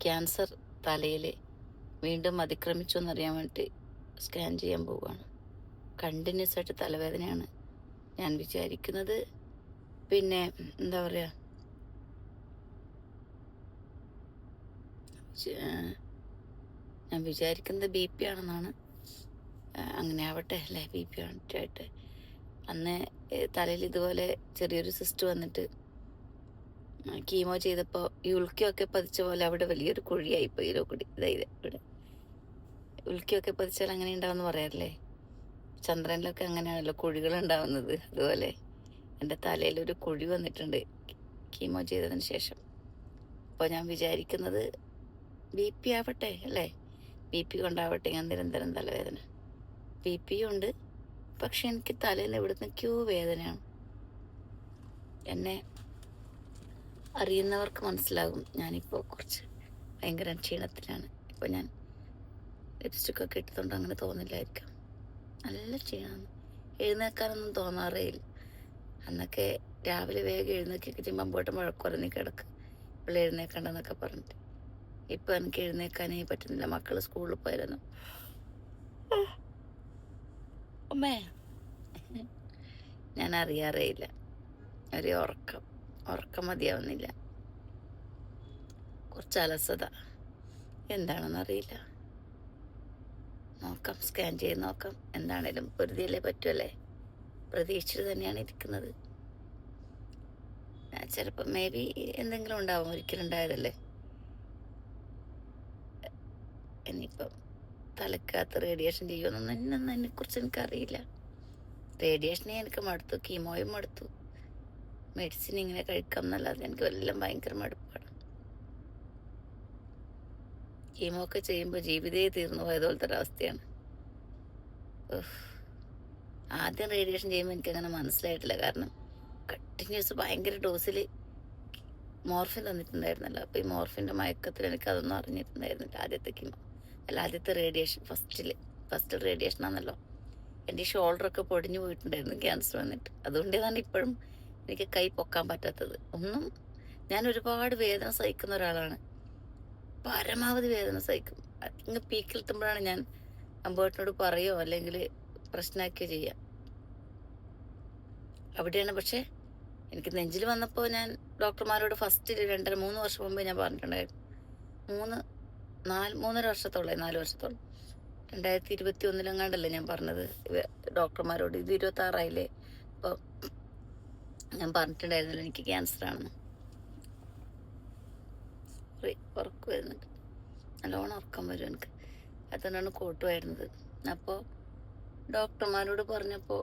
Cancer തലയിൽ വീണ്ടും അതിക്രമിച്ചു എന്നറിയാൻ വേണ്ടി സ്കാൻ ചെയ്യാൻ പോവുകയാണ്. കണ്ടിന്യൂസ് ആയിട്ട് തലവേദനയാണ്. ഞാൻ വിചാരിക്കുന്നത് പിന്നെ എന്താ പറയുക, ഞാൻ വിചാരിക്കുന്നത് BP ആണെന്നാണ്. അങ്ങനെ ആവട്ടെ അല്ലേ, BP ആയിട്ട്. അന്ന് തലയിൽ ഇതുപോലെ ചെറിയൊരു സിസ്റ്റ് വന്നിട്ട് കീമോ ചെയ്തപ്പോൾ ഈ ഉൾക്കിയൊക്കെ പതിച്ച പോലെ അവിടെ വലിയൊരു കുഴിയായിപ്പോയി. ഇവിടെ ഉൾക്കിയൊക്കെ പതിച്ചാൽ അങ്ങനെ ഉണ്ടാവുമെന്ന് പറയാറില്ലേ? ചന്ദ്രനിലൊക്കെ അങ്ങനെയാണല്ലോ കുഴികൾ ഉണ്ടാവുന്നത്. അതുപോലെ എൻ്റെ തലയിലൊരു കുഴി വന്നിട്ടുണ്ട് കീമോ ചെയ്തതിന് ശേഷം. അപ്പോൾ ഞാൻ വിചാരിക്കുന്നത് BP ആവട്ടെ അല്ലേ, BP കൊണ്ടാവട്ടെ ഞാൻ നിരന്തരം തലവേദന. BP ഉണ്ട്, പക്ഷെ എനിക്ക് തലയിൽ എവിടുന്നൊക്കെയോ വേദനയാണ്. എന്നെ അറിയുന്നവർക്ക് മനസ്സിലാകും, ഞാനിപ്പോൾ കുറച്ച് ഭയങ്കര ക്ഷീണത്തിലാണ്. ഇപ്പോൾ ഞാൻ ലിപ്സ്റ്റിക്കൊക്കെ ഇട്ടതുകൊണ്ട് അങ്ങനെ തോന്നില്ലായിരിക്കാം. നല്ല ക്ഷീണമാണ്, എഴുന്നേൽക്കാനൊന്നും തോന്നാറേ ഇല്ല. അന്നൊക്കെ രാവിലെ വേഗം എഴുന്നേക്കൊക്കെ ചെയ്യുമ്പോൾ അമ്പോട്ട് മുഴക്കുറഞ്ഞ് കിടക്ക്, ഇപ്പോൾ എഴുന്നേക്കണ്ടെന്നൊക്കെ പറഞ്ഞിട്ട്. ഇപ്പം എനിക്ക് എഴുന്നേൽക്കാനേ പറ്റുന്നില്ല. മക്കൾ സ്കൂളിൽ പോയിരുന്നു. അമ്മേ, ഞാൻ അറിയാറേ ഇല്ല. ഒരു ഉറക്കം മതിയാവുന്നില്ല, കുറച്ച് അലസത, എന്താണെന്നറിയില്ല. നോക്കാം, സ്കാൻ ചെയ്ത് നോക്കാം. എന്താണേലും പൊരുതിയല്ലേ പറ്റുമല്ലേ, പ്രതീക്ഷിച്ച് തന്നെയാണ് ഇരിക്കുന്നത്. ചിലപ്പോൾ മേ ബി എന്തെങ്കിലും ഉണ്ടാവും, ഒരിക്കലുണ്ടായതല്ലേ. ഇനിയിപ്പം തലക്കകത്ത് റേഡിയേഷൻ ചെയ്യുമെന്നൊന്നും അതിനെക്കുറിച്ച് എനിക്കറിയില്ല. റേഡിയേഷനെ എനിക്ക് മടുത്തു, കീമോയും മടുത്തു. മെഡിസിൻ ഇങ്ങനെ കഴിക്കാം എന്നല്ലാതെ എനിക്ക് എല്ലാം ഭയങ്കര മടുപ്പാണ്. കീമോ ഒക്കെ ചെയ്യുമ്പോൾ ജീവിതേ തീർന്നു പോയതുപോലത്തെ ഒരവസ്ഥയാണ്. ആദ്യം റേഡിയേഷൻ ചെയ്യുമ്പോൾ എനിക്കങ്ങനെ മനസ്സിലായിട്ടില്ല. കാരണം കണ്ടിന്യൂസ് ഭയങ്കര ഡോസിൽ മോർഫിൻ തന്നിട്ടുണ്ടായിരുന്നല്ലോ. അപ്പോൾ ഈ മോർഫിൻ്റെ മയക്കത്തിൽ എനിക്കതൊന്നും അറിഞ്ഞിട്ടുണ്ടായിരുന്നില്ല. ആദ്യത്തെ കീമോ അല്ല, ആദ്യത്തെ റേഡിയേഷൻ ഫസ്റ്റ് റേഡിയേഷൻ ആണല്ലോ. എൻ്റെ ഈ ഷോൾഡറൊക്കെ പൊടിഞ്ഞു പോയിട്ടുണ്ടായിരുന്നു ക്യാൻസർ വന്നിട്ട്. അതുകൊണ്ടാണ് ഇപ്പോഴും എനിക്ക് കൈ പൊക്കാൻ പറ്റാത്തത്. ഞാൻ ഒരുപാട് വേദന സഹിക്കുന്ന ഒരാളാണ്, പരമാവധി വേദന സഹിക്കും. ഇങ്ങ് പീക്കിലെത്തുമ്പോഴാണ് ഞാൻ അമ്പോട്ടിനോട് പറയുകയോ അല്ലെങ്കിൽ പ്രശ്നമാക്കുകയോ ചെയ്യാം. അവിടെയാണ്. പക്ഷേ എനിക്ക് നെഞ്ചിൽ വന്നപ്പോൾ ഞാൻ ഡോക്ടർമാരോട് ഫസ്റ്റ് 2.5-3 വർഷം മുമ്പ് ഞാൻ പറഞ്ഞിട്ടുണ്ടായിരുന്നു. 3.5 വർഷത്തോളം 4 വർഷത്തോളം 2021 ഞാൻ പറഞ്ഞത് ഡോക്ടർമാരോട്. ഇത് 26 അപ്പോൾ ഞാൻ പറഞ്ഞിട്ടുണ്ടായിരുന്നല്ലോ എനിക്ക് ക്യാൻസർ ആണെന്ന്. ഉറക്കം വരുന്നുണ്ട്, നല്ലോണം ഉറക്കം വരും എനിക്ക്. അതുകൊണ്ടാണ് കോട്ട് വരുന്നത്. അപ്പോൾ ഡോക്ടർമാരോട് പറഞ്ഞപ്പോൾ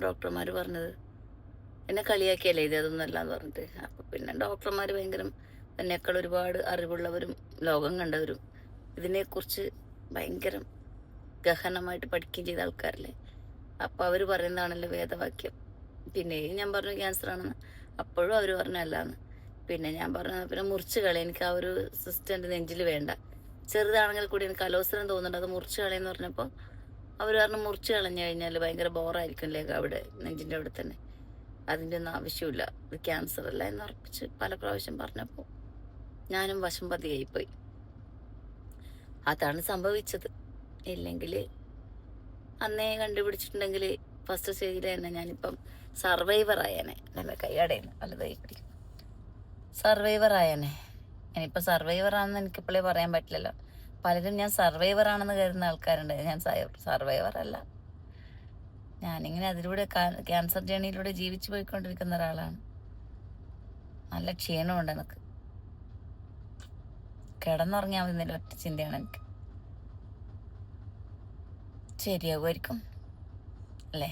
ഡോക്ടർമാർ പറഞ്ഞത് എന്നെ കളിയാക്കിയല്ലേ ഇത്, അതൊന്നുമല്ല എന്ന് പറഞ്ഞിട്ട്. അപ്പോൾ പിന്നെ ഡോക്ടർമാർ ഭയങ്കര എന്നേക്കാൾ ഒരുപാട് അറിവുള്ളവരും ലോകം കണ്ടവരും ഇതിനെക്കുറിച്ച് ഭയങ്കര ഗഹനമായിട്ട് പഠിക്കുകയും ചെയ്ത ആൾക്കാരല്ലേ. അപ്പോൾ അവർ പറയുന്നതാണല്ലോ വേദവാക്യം. പിന്നെയും ഞാൻ പറഞ്ഞു ക്യാൻസർ ആണെന്ന്. അപ്പോഴും അവർ പറഞ്ഞു അല്ലാന്ന്. പിന്നെ ഞാൻ പറഞ്ഞു പിന്നെ മുറിച്ച് കളി, എനിക്ക് ആ ഒരു സിസ്റ്റൻ്റെ നെഞ്ചിൽ വേണ്ട. ചെറുതാണെങ്കിൽ കൂടി എനിക്ക് അലോസരം തോന്നുന്നുണ്ട്, അത് മുറിച്ച് കളയെന്ന് പറഞ്ഞപ്പോൾ അവർ പറഞ്ഞു മുറിച്ച് കളഞ്ഞു കഴിഞ്ഞാൽ ഭയങ്കര ബോറായിരിക്കുമല്ലേ അവിടെ നെഞ്ചിൻ്റെ അവിടെ തന്നെ, അതിൻ്റെ ഒന്നും ആവശ്യമില്ല, ഇത് ക്യാൻസർ അല്ല എന്ന് ഉറപ്പിച്ച് പല പ്രാവശ്യം പറഞ്ഞപ്പോൾ ഞാനും വശംപതിയായിപ്പോയി. അതാണ് സംഭവിച്ചത്. ഇല്ലെങ്കിൽ അന്നേ കണ്ടുപിടിച്ചിട്ടുണ്ടെങ്കിൽ ഫസ്റ്റ് സ്റ്റേജിൽ തന്നെ ഞാനിപ്പം സർവൈവർ ആയേനെ. അല്ല കൈയാടേനെ വലുതായി പിടിക്കും, സർവൈവർ ആയേനെ. ഇനിയിപ്പോൾ സർവൈവർ ആണെന്ന് എനിക്കിപ്പോഴേ പറയാൻ പറ്റില്ലല്ലോ. പലരും ഞാൻ സർവൈവർ ആണെന്ന് കരുതുന്ന ആൾക്കാരുണ്ട്. ഞാൻ സർവൈവർ അല്ല. ഞാനിങ്ങനെ അതിലൂടെ ക്യാൻസർ ജേണിയിലൂടെ ജീവിച്ചു പോയിക്കൊണ്ടിരിക്കുന്ന ഒരാളാണ്. നല്ല ക്ഷീണമുണ്ട് എനിക്ക്, കിടന്നുറങ്ങിയാൽ മതി ഒറ്റ ചിന്തയാണ് എനിക്ക്. ശരിയാകുമായിരിക്കും അല്ലേ.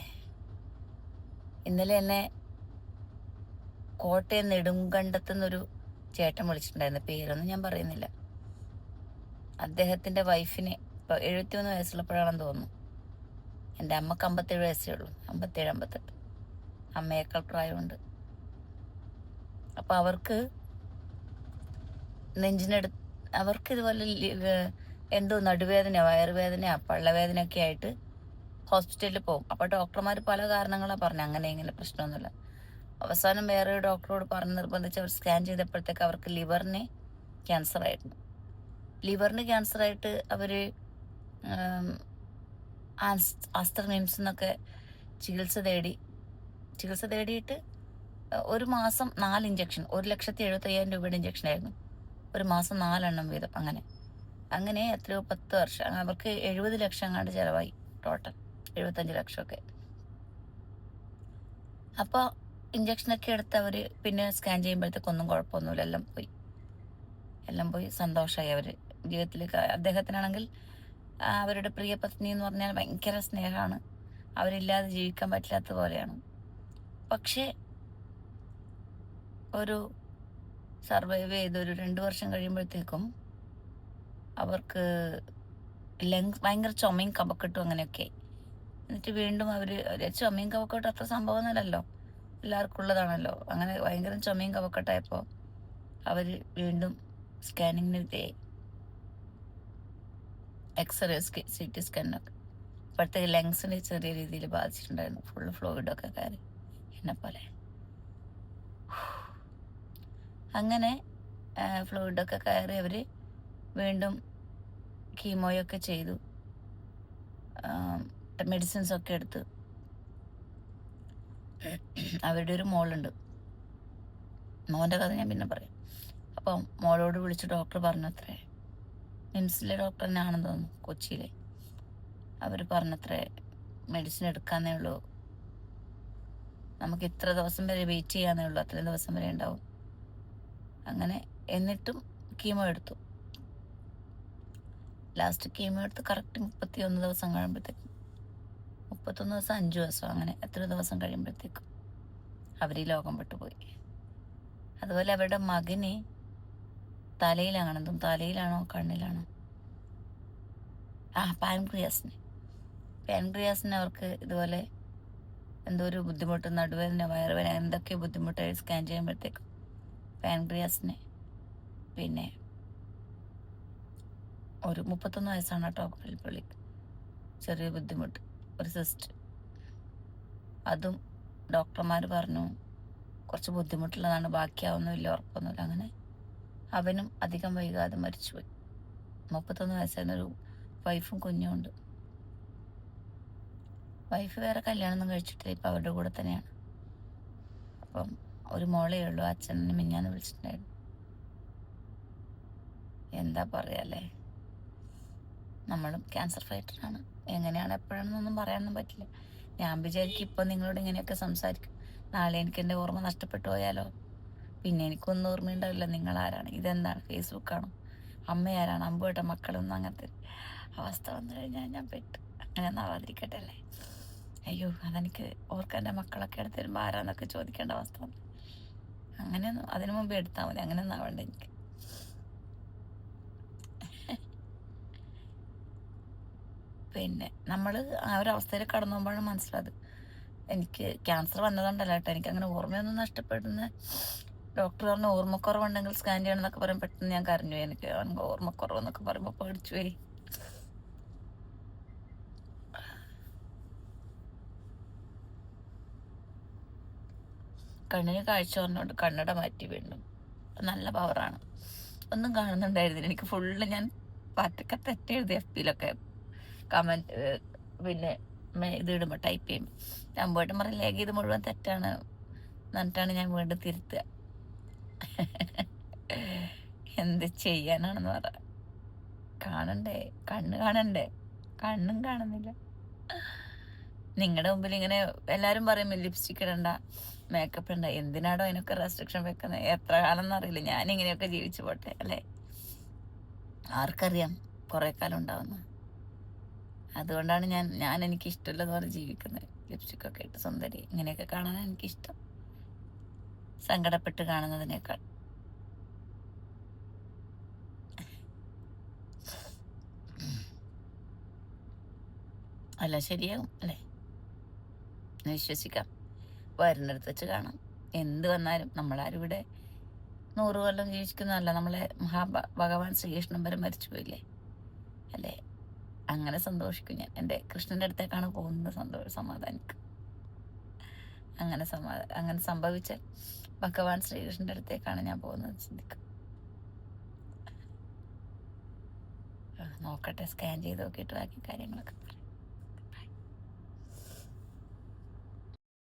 ഇന്നലെ എന്നെ കോട്ടയം നെടുങ്കണ്ടത്തുനിന്നൊരു ചേട്ടൻ വിളിച്ചിട്ടുണ്ടായിരുന്നു, പേരൊന്നും ഞാൻ പറയുന്നില്ല. അദ്ദേഹത്തിൻ്റെ വൈഫിന് ഇപ്പോൾ 71 വയസ്സുള്ളപ്പോഴാണെന്ന് തോന്നുന്നു. എൻ്റെ അമ്മക്ക് 57 വയസ്സേ ഉള്ളൂ, 57-58. അമ്മയേക്കാൾ പ്രായമുണ്ട്. അപ്പോൾ അവർക്ക് അവർക്ക് ഇതുപോലെ എന്തോ നടുവേദന, വയറുവേദന, പള്ളവേദനയൊക്കെ ആയിട്ട് ഹോസ്പിറ്റലിൽ പോകും. അപ്പോൾ ഡോക്ടർമാർ പല കാരണങ്ങളാണ് പറഞ്ഞത്, അങ്ങനെ ഇങ്ങനെ പ്രശ്നമൊന്നുമില്ല. അവസാനം വേറെ ഡോക്ടറോട് പറഞ്ഞ് നിർബന്ധിച്ച് അവർ സ്കാൻ ചെയ്തപ്പോഴത്തേക്ക് അവർക്ക് ലിവറിന് ക്യാൻസർ ആയിരുന്നു. ലിവറിന് ക്യാൻസർ ആയിട്ട് അവർ ആസ്റ്റർ മിംസ് എന്നൊക്കെ ചികിത്സ തേടിയിട്ട് ഒരു മാസം 4 ഇഞ്ചക്ഷൻ, 1,75,000 രൂപയുടെ ഇഞ്ചക്ഷൻ ആയിരുന്നു. ഒരു മാസം 4 എണ്ണം വീതം. അങ്ങനെ എത്രയോ 10 വർഷം അവർക്ക് 70 ലക്ഷം അങ്ങാണ്ട് ചിലവായി ടോട്ടൽ, 75 ലക്ഷമൊക്കെ. അപ്പോൾ ഇഞ്ചക്ഷനൊക്കെ എടുത്ത് അവർ പിന്നെ സ്കാൻ ചെയ്യുമ്പോഴത്തേക്കൊന്നും കുഴപ്പമൊന്നുമില്ല, എല്ലാം പോയി സന്തോഷമായി. അവർ ജീവിതത്തിലേക്ക്, അദ്ദേഹത്തിനാണെങ്കിൽ അവരുടെ പ്രിയ പത്നി എന്ന് പറഞ്ഞാൽ ഭയങ്കര സ്നേഹമാണ്, അവരില്ലാതെ ജീവിക്കാൻ പറ്റാത്ത പോലെയാണ്. പക്ഷേ ഒരു സർവൈവ് ചെയ്ത് ഒരു 2 വർഷം കഴിയുമ്പോഴത്തേക്കും അവർക്ക് ഭയങ്കര ചുമയും കഫക്കെട്ടും അങ്ങനെയൊക്കെ. എന്നിട്ട് വീണ്ടും അവർ ചുമയും കഫക്കെട്ടും അത്ര സംഭവമൊന്നുമല്ലല്ലോ, എല്ലാവർക്കും ഉള്ളതാണല്ലോ. അങ്ങനെ ഭയങ്കര ചുമയും കഫക്കെട്ടായപ്പോൾ അവർ വീണ്ടും സ്കാനിങ്ങിന് വിധേയായി, എക്സ്റേ, CT സ്കാനൊക്കെ. അപ്പോഴത്തേക്ക് ലങ്സിന് ചെറിയ രീതിയിൽ ബാധിച്ചിട്ടുണ്ടായിരുന്നു, ഫുള്ള് ഫ്ലൂയിഡൊക്കെ കയറി എന്നെ പോലെ. അങ്ങനെ ഫ്ലൂയിഡൊക്കെ കയറി അവർ വീണ്ടും കീമോയൊക്കെ ചെയ്തു, മെഡിസിൻസൊക്കെ എടുത്ത്. അവരുടെ ഒരു മോളുണ്ട്, മോൻ്റെ കഥ ഞാൻ പിന്നെ പറയാം. അപ്പം മോളോട് വിളിച്ച് ഡോക്ടർ പറഞ്ഞത്രേ, മിംസിലെ ഡോക്ടർ തന്നെ ആണെന്ന് തോന്നുന്നു, കൊച്ചിയിലെ. അവർ പറഞ്ഞത്രേ മെഡിസിൻ എടുക്കാന്നേ ഉള്ളൂ, നമുക്ക് ഇത്ര ദിവസം വരെ വെയിറ്റ് ചെയ്യാന്നേ ഉള്ളൂ, അത്രയും ദിവസം വരെ ഉണ്ടാവും. അങ്ങനെ എന്നിട്ടും കീമോ എടുത്തു. ലാസ്റ്റ് കീമോ എടുത്ത് കറക്റ്റ് 31 ദിവസം കഴിയുമ്പോഴത്തേക്കും, 31 ദിവസം 5 ദിവസം, അങ്ങനെ എത്ര ദിവസം കഴിയുമ്പോഴത്തേക്കും അവർ ഈ ലോകം വിട്ടുപോയി. അതുപോലെ അവരുടെ മകന് തലയിലാണോ കണ്ണിലാണോ, പാൻക്രിയാസിന് അവർക്ക് ഇതുപോലെ എന്തോ ഒരു ബുദ്ധിമുട്ട്, നടുവേദന, വയറുവേദന, എന്തൊക്കെ ബുദ്ധിമുട്ടായി സ്കാൻ ചെയ്യുമ്പോഴത്തേക്കും പാൻക്രിയാസിന് പിന്നെ ഒരു 31 വയസ്സാണ് കേട്ടോ പുള്ളിക്ക്, ചെറിയ ബുദ്ധിമുട്ട്, ഒരു സിസ്റ്റ്. അതും ഡോക്ടർമാർ പറഞ്ഞു കുറച്ച് ബുദ്ധിമുട്ടുള്ളതാണ്, ബാക്കിയാവുന്നില്ല, ഉറപ്പൊന്നുമില്ല. അങ്ങനെ അവനും അധികം വൈകാതെ മരിച്ചുപോയി. 31 വയസ്സായിരുന്നൊരു വൈഫും കുഞ്ഞും ഉണ്ട്. വൈഫ് വേറെ കല്യാണമൊന്നും കഴിച്ചിട്ടില്ല, ഇപ്പം അവരുടെ കൂടെ തന്നെയാണ്. അപ്പം ഒരു മോളേ ഉള്ളൂ. അച്ഛനെ മിഞ്ഞാന്ന് വിളിച്ചിട്ടുണ്ടായിരുന്നു. എന്താ പറയാല്ലേ, നമ്മളും ക്യാൻസർ ഫൈറ്ററാണ്. എങ്ങനെയാണ് എപ്പോഴാണെന്നൊന്നും പറയാനൊന്നും പറ്റില്ല. ഞാൻ വിചാരിക്കും ഇപ്പം നിങ്ങളോട് ഇങ്ങനെയൊക്കെ സംസാരിക്കും, നാളെ എനിക്ക് എൻ്റെ ഓർമ്മ നഷ്ടപ്പെട്ടു പോയാലോ, പിന്നെ എനിക്കൊന്നും ഓർമ്മയുണ്ടാവില്ല നിങ്ങളാരാണ്, ഇതെന്താണ് ഫേസ്ബുക്കാണോ, അമ്മയാരാണ്, അമ്പുവേട്ട മക്കളൊന്നും, അങ്ങനത്തെ അവസ്ഥ വന്നു കഴിഞ്ഞാൽ ഞാൻ പെട്ടു. അങ്ങനെ ഒന്നും ആവാതിരിക്കട്ടെ അല്ലേ. അയ്യോ, അതെനിക്ക് ഓർക്കാൻ എൻ്റെ മക്കളൊക്കെ എടുത്ത് തരുമ്പോൾ ആരാന്നൊക്കെ ചോദിക്കേണ്ട അവസ്ഥ വന്നു. അങ്ങനെയൊന്നും അതിനു മുമ്പ് എടുത്താൽ മതി, അങ്ങനെയൊന്നും ആവണ്ട എനിക്ക്. പിന്നെ നമ്മൾ ആ ഒരു അവസ്ഥയിൽ കടന്നു പോകുമ്പോഴാണ് മനസ്സിലായത് എനിക്ക് ക്യാൻസർ വന്നതുകൊണ്ടല്ല കേട്ടോ, എനിക്കങ്ങനെ ഓർമ്മയൊന്നും നഷ്ടപ്പെടുന്ന. ഡോക്ടർ പറഞ്ഞു ഓർമ്മക്കുറവുണ്ടെങ്കിൽ സ്കാൻ ചെയ്യണം എന്നൊക്കെ പറയും. പെട്ടെന്ന് ഞാൻ കരഞ്ഞു, എനിക്ക് ഓർമ്മക്കുറവെന്നൊക്കെ പറയുമ്പോൾ പേടിച്ചു പോയി. കണ്ണിന് കാഴ്ച പറഞ്ഞുകൊണ്ട് കണ്ണട മാറ്റി വീണ്ടും. നല്ല പവറാണ്. ഒന്നും കാണുന്നുണ്ടായിരുന്നില്ല എനിക്ക്. ഫുള്ള് ഞാൻ പറ്റൊക്കെ തെറ്റെഴുതി FB-ലൊക്കെ കമൻറ്റ്, പിന്നെ ഇത് ഇടുമ്പോൾ ടൈപ്പ് ചെയ്യുമ്പോൾ ഞാൻ പോയിട്ട് പറയും ലേഖ ഇത് മുഴുവൻ തെറ്റാണ് എന്നിട്ടാണ് ഞാൻ വീണ്ടും തിരുത്തുക. എന്ത് ചെയ്യാനാണെന്ന് പറ. കാണണ്ടേ, കാണണ്ടേ, കണ്ണും കാണുന്നില്ല. നിങ്ങളുടെ മുമ്പിൽ ഇങ്ങനെ എല്ലാവരും പറയും ലിപ്സ്റ്റിക് ഇടണ്ട, മേക്കപ്പ് ഇടണ്ട, എന്തിനാടോ അതിനൊക്കെ റെസ്ട്രിക്ഷൻ വെക്കുന്നത്? എത്ര കാലം എന്നറിയില്ല, ഞാനിങ്ങനെയൊക്കെ ജീവിച്ചു പോട്ടെ അല്ലേ. ആർക്കറിയാം കുറെ കാലം ഉണ്ടാവുന്നു. അതുകൊണ്ടാണ് ഞാൻ എനിക്ക് ഇഷ്ടമുള്ളത് പോലെ ജീവിക്കുന്നത്. ലിപ്സ്റ്റിക്കൊക്കെ ഇട്ട് സുന്ദരി ഇങ്ങനെയൊക്കെ കാണാൻ എനിക്കിഷ്ടം, സങ്കടപ്പെട്ട് കാണുന്നതിനേക്കാൾ. അല്ല ശരിയാകും അല്ലേ, വിശ്വസിക്കാം. വരുന്നിടത്ത് വെച്ച് കാണാം. എന്ത് വന്നാലും നമ്മളാരും ഇവിടെ 100 കൊല്ലം ജീവിക്കുന്നതല്ല. നമ്മളെ ഭഗവാൻ ശ്രീകൃഷ്ണൻ വരെ മരിച്ചു പോയില്ലേ അല്ലേ. അങ്ങനെ സന്തോഷിക്കും ഞാൻ. എൻ്റെ കൃഷ്ണൻ്റെ അടുത്തേക്കാണ് പോകുന്നത് സമാധാനിക്കും. അങ്ങനെ സംഭവിച്ചാൽ ഭഗവാൻ ശ്രീകൃഷ്ണൻ്റെ അടുത്തേക്കാണ് ഞാൻ പോകുന്നത് ചിന്തിക്കും. നോക്കട്ടെ, സ്കാൻ ചെയ്ത് നോക്കിയിട്ട് ബാക്കി കാര്യങ്ങളൊക്കെ.